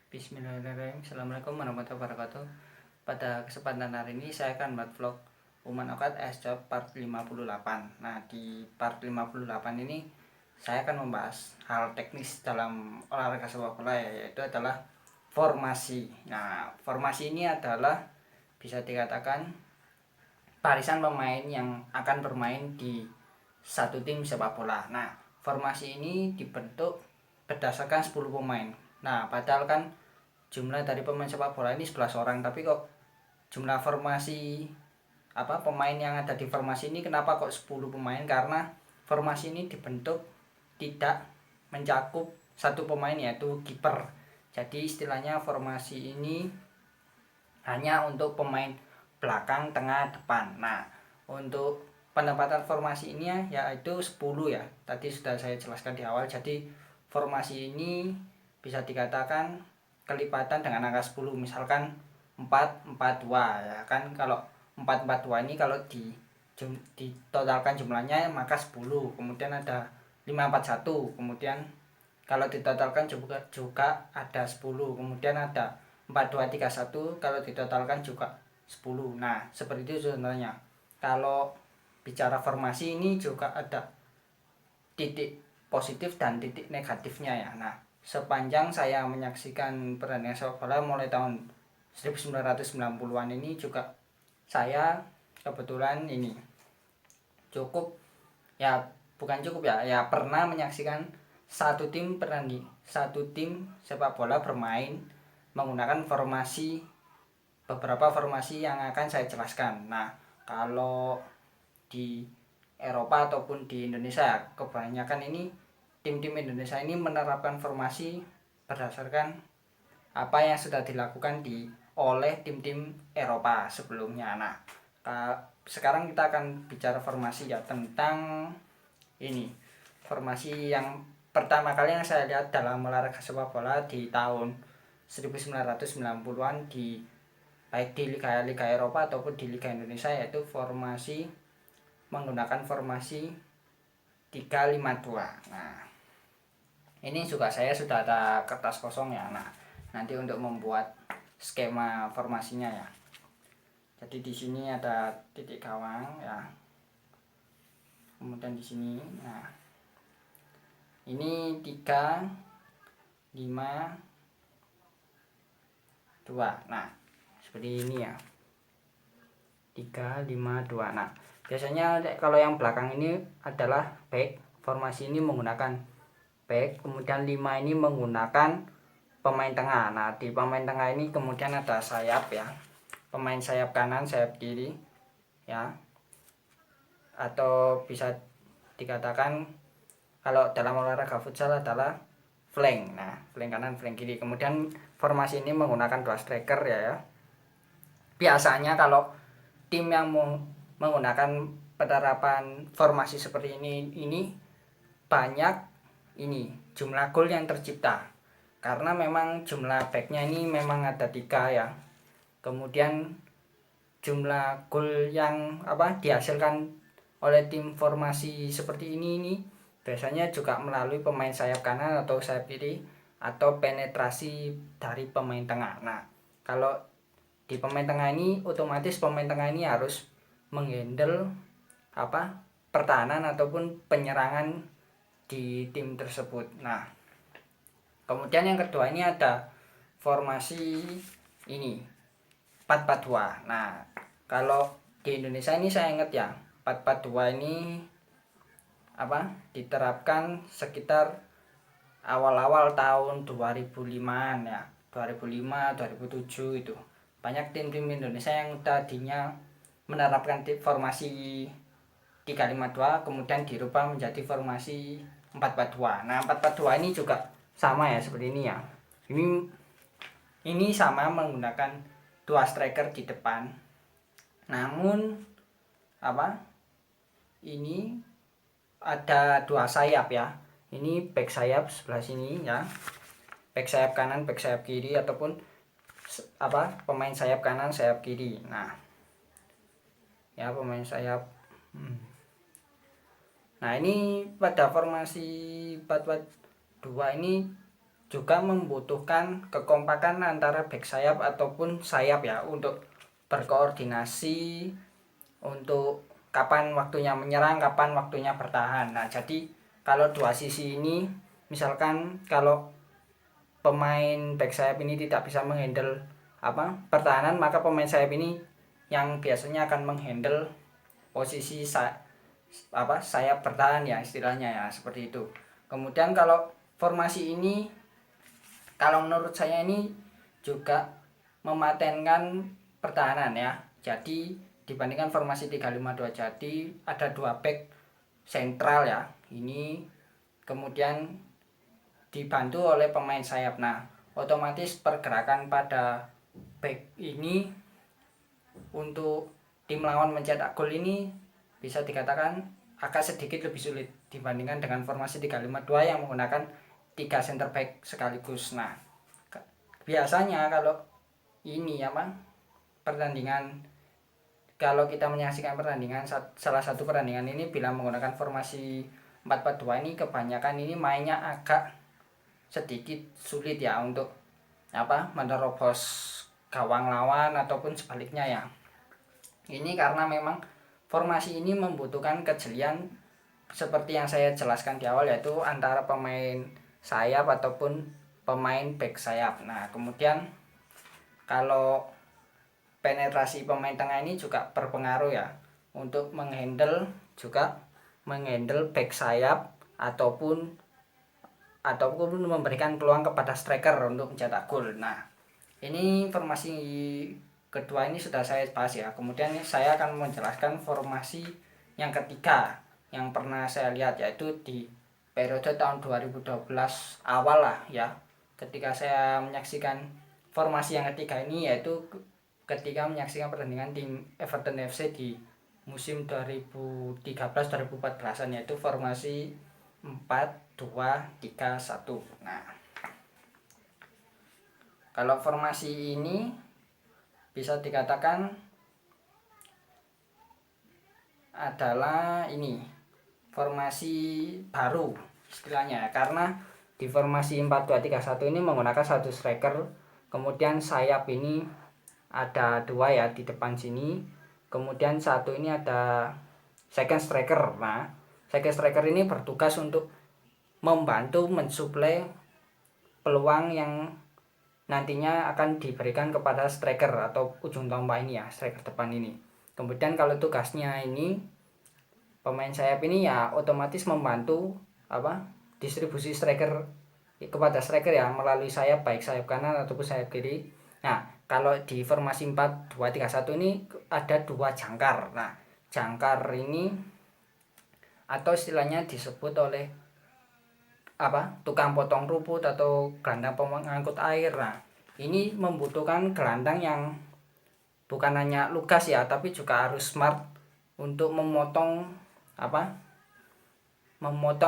Bismillahirrahmanirrahim. Assalamualaikum warahmatullahi wabarakatuh. Pada kesempatan hari ini saya akan buat vlog Uman Okat S-Job part 58. Nah, di part 58 ini saya akan membahas hal teknis dalam olahraga sepak bola, yaitu adalah formasi. Nah, formasi ini adalah bisa dikatakan barisan pemain yang akan bermain di satu tim sepak bola. Nah, formasi ini dibentuk berdasarkan 10 pemain. Nah, padahal kan jumlah dari pemain sepak bola ini 11 orang, tapi kok jumlah formasi pemain yang ada di formasi ini kenapa kok 10 pemain? Karena formasi ini dibentuk tidak mencakup satu pemain, yaitu kiper. Jadi istilahnya formasi ini hanya untuk pemain belakang, tengah, depan. Nah, untuk penempatan formasi ini yaitu 10 ya. Tadi sudah saya jelaskan di awal. Jadi formasi ini bisa dikatakan kelipatan dengan angka 10. Misalkan 4-4-2 ya kan. Kalau 4-4-2 ini kalau ditotalkan jumlahnya maka 10. Kemudian ada 5-4-1. Kemudian kalau ditotalkan juga ada 10. Kemudian ada 4-2-3-1, kalau ditotalkan juga 10. Nah, seperti itu sebenarnya. Kalau bicara formasi ini juga ada titik positif dan titik negatifnya ya. Nah, sepanjang saya menyaksikan pertandingan sepak bola mulai tahun 1990-an ini juga saya kebetulan ini cukup ya, bukan cukup ya pernah menyaksikan satu tim sepak bola bermain menggunakan beberapa formasi yang akan saya jelaskan. Nah, kalau di Eropa ataupun di Indonesia, kebanyakan ini tim-tim Indonesia ini menerapkan formasi berdasarkan apa yang sudah dilakukan oleh tim-tim Eropa sebelumnya. Nah, sekarang kita akan bicara formasi ya, tentang ini formasi yang pertama kali yang saya lihat dalam olahraga sepak bola di tahun 1990-an baik di Liga Eropa ataupun di Liga Indonesia, yaitu menggunakan formasi 3-5-2. Nah, ini juga saya sudah ada kertas kosong ya. Nah, nanti untuk membuat skema formasinya ya. Jadi di sini ada titik gawang ya. Kemudian di sini, nah ini 3-5-2. Nah, seperti ini ya. 3-5-2. Nah, biasanya kalau yang belakang ini adalah back. Formasi ini menggunakan back. Kemudian 5 ini menggunakan pemain tengah. Nah, di pemain tengah ini kemudian ada sayap ya. Pemain sayap kanan, sayap kiri ya. Atau bisa dikatakan kalau dalam olahraga futsal adalah flank. Nah, flank kanan, flank kiri. Kemudian formasi ini menggunakan 2 striker ya. Biasanya kalau tim yang menggunakan penerapan formasi seperti ini banyak ini jumlah gol yang tercipta, karena memang jumlah backnya ini memang ada 3 ya. Kemudian jumlah gol yang dihasilkan oleh tim formasi seperti ini biasanya juga melalui pemain sayap kanan atau sayap kiri atau penetrasi dari pemain tengah. Nah, kalau di pemain tengah ini otomatis pemain tengah ini harus menghandle pertahanan ataupun penyerangan di tim tersebut. Nah, kemudian yang kedua ini ada formasi ini 4-4-2. Nah, kalau di Indonesia ini saya ingat ya, 4-4-2 ini diterapkan sekitar awal-awal tahun 2005-an ya. 2005, 2007 itu. Banyak tim-tim Indonesia yang tadinya menerapkan formasi 3-5-2 kemudian dirubah menjadi formasi 4-4-2. Nah, 4-4-2 ini juga sama ya seperti ini ya. Ini sama menggunakan 2 striker di depan. Namun ini ada 2 sayap ya. Ini back sayap sebelah sini ya. Back sayap kanan, back sayap kiri, ataupun pemain sayap kanan, sayap kiri. Nah, ya pemain sayap. Nah, ini pada formasi 4-4-2 ini juga membutuhkan kekompakan antara back sayap ataupun sayap ya, untuk berkoordinasi untuk kapan waktunya menyerang, kapan waktunya bertahan. Nah, jadi kalau dua sisi ini, misalkan kalau pemain back sayap ini tidak bisa menghandle pertahanan, maka pemain sayap ini yang biasanya akan menghandle posisi sayap bertahan ya, istilahnya ya, seperti itu. Kemudian kalau formasi ini, kalau menurut saya ini juga mematenkan pertahanan ya. Jadi dibandingkan formasi 352, jadi ada dua back sentral ya. Ini kemudian dibantu oleh pemain sayap. Nah, otomatis pergerakan pada back ini untuk tim lawan mencetak gol ini bisa dikatakan agak sedikit lebih sulit dibandingkan dengan formasi 352 yang menggunakan 3 center back sekaligus. Nah, biasanya kalau ini pertandingan, kalau kita menyaksikan pertandingan, salah satu pertandingan ini bila menggunakan formasi 4-4-2 ini, kebanyakan ini mainnya agak sedikit sulit ya untuk menerobos gawang lawan ataupun sebaliknya ya. Ini karena memang formasi ini membutuhkan kejelian seperti yang saya jelaskan di awal, yaitu antara pemain sayap ataupun pemain back sayap. Nah, kemudian kalau penetrasi pemain tengah ini juga berpengaruh ya, untuk menghandle back sayap ataupun memberikan peluang kepada striker untuk mencetak gol. Nah, ini formasi kedua ini sudah saya bahas ya. Kemudian saya akan menjelaskan formasi yang ketiga yang pernah saya lihat, yaitu di periode tahun 2012 awal lah ya, ketika saya menyaksikan formasi yang ketiga ini, yaitu ketika menyaksikan pertandingan tim Everton FC di musim 2013-2014an, yaitu formasi 4-2-3-1. Nah, kalau formasi ini bisa dikatakan adalah ini formasi baru istilahnya, karena di formasi 4-2-3-1 ini menggunakan satu striker, kemudian sayap ini ada dua ya di depan sini, kemudian satu ini ada second striker. Nah, second striker ini bertugas untuk membantu mensuplai peluang yang nantinya akan diberikan kepada striker atau ujung tombak ini ya, striker depan ini. Kemudian kalau tugasnya ini, pemain sayap ini ya otomatis membantu distribusi striker kepada striker ya, melalui sayap, baik sayap kanan ataupun sayap kiri. Nah, kalau di formasi 4-2-3-1 ini ada dua jangkar. Nah, jangkar ini atau istilahnya disebut oleh tukang potong rumput atau gelandang pengangkut air. Nah, ini membutuhkan gelandang yang bukan hanya lugas ya, tapi juga harus smart untuk memotong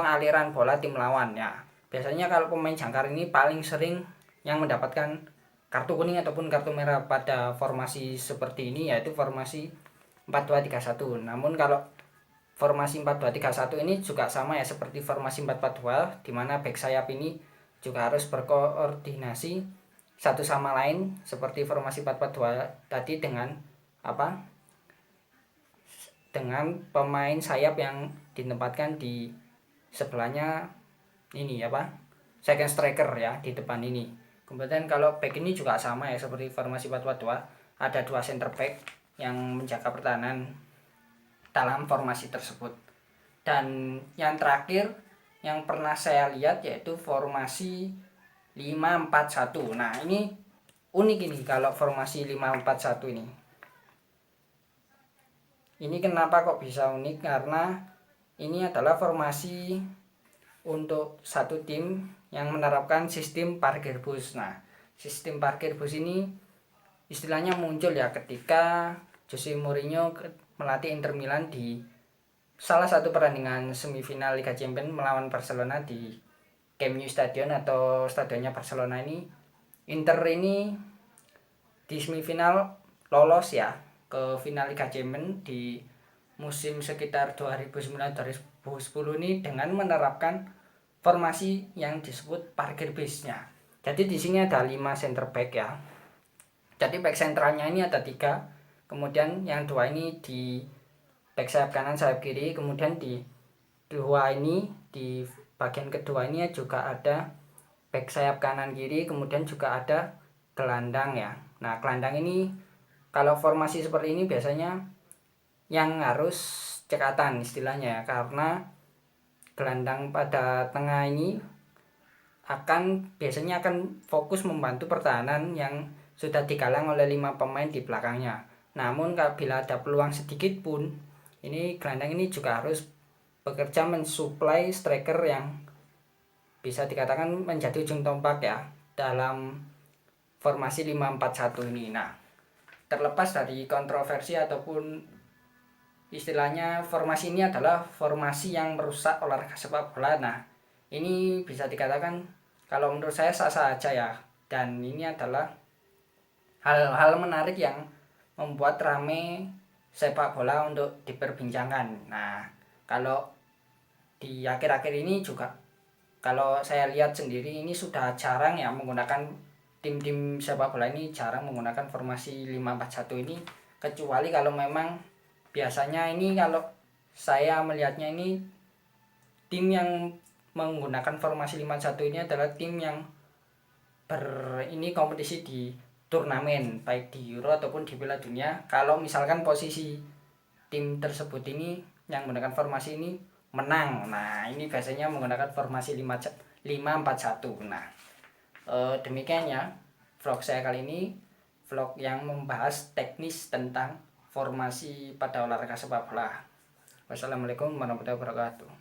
aliran bola tim lawan ya. Biasanya kalau pemain jangkar ini paling sering yang mendapatkan kartu kuning ataupun kartu merah pada formasi seperti ini, yaitu formasi 4-2-3-1. Namun kalau formasi 4-2-3-1 ini juga sama ya seperti formasi 4-4-2, di mana back sayap ini juga harus berkoordinasi satu sama lain seperti formasi 4-4-2 tadi dengan dengan pemain sayap yang ditempatkan di sebelahnya ini second striker ya, di depan ini. Kemudian kalau back ini juga sama ya seperti formasi 4-4-2, ada dua center back yang menjaga pertahanan dalam formasi tersebut. Dan yang terakhir yang pernah saya lihat yaitu formasi 5-4-1. Nah, ini unik ini kalau formasi 5-4-1 ini. Ini kenapa kok bisa unik? Karena ini adalah formasi untuk satu tim yang menerapkan sistem parkir bus. Nah, sistem parkir bus ini istilahnya muncul ya ketika Jose Mourinho melatih Inter Milan di salah satu pertandingan semifinal Liga Champions melawan Barcelona di Camp Nou Stadion atau stadionnya Barcelona ini. Inter ini di semifinal lolos ya ke final Liga Champions di musim sekitar 2009-2010 ini dengan menerapkan formasi yang disebut parkir busnya. Jadi di sini ada 5 center back ya. Jadi back sentralnya ini ada 3, kemudian yang 2 ini di back sayap kanan sayap kiri, kemudian di 2 ini di bagian kedua ini juga ada back sayap kanan kiri, kemudian juga ada gelandang ya. Nah gelandang ini kalau formasi seperti ini biasanya yang harus cekatan istilahnya ya, karena gelandang pada tengah ini biasanya akan fokus membantu pertahanan yang sudah digalang oleh 5 pemain di belakangnya. Namun bila ada peluang sedikit pun, ini gelandang ini juga harus bekerja mensuplai striker yang bisa dikatakan menjadi ujung tombak ya dalam formasi 5-4-1 ini. Nah, terlepas dari kontroversi ataupun istilahnya formasi ini adalah formasi yang merusak olahraga sepak bola. Nah, ini bisa dikatakan kalau menurut saya sah-sah aja ya, dan ini adalah hal-hal menarik yang membuat rame sepak bola untuk diperbincangkan. Nah, kalau di akhir-akhir ini juga kalau saya lihat sendiri ini sudah jarang ya menggunakan tim-tim sepak bola ini jarang menggunakan formasi 5-4-1 ini, kecuali kalau memang biasanya ini kalau saya melihatnya ini tim yang menggunakan formasi 5-1 ini adalah tim yang ini kompetisi di turnamen baik di Euro ataupun di Piala Dunia. Kalau misalkan posisi tim tersebut ini yang menggunakan formasi ini menang, nah ini biasanya menggunakan formasi 5-4-1. Nah, demikian ya vlog saya kali ini, vlog yang membahas teknis tentang formasi pada olahraga sepak bola. Wassalamualaikum warahmatullahi wabarakatuh.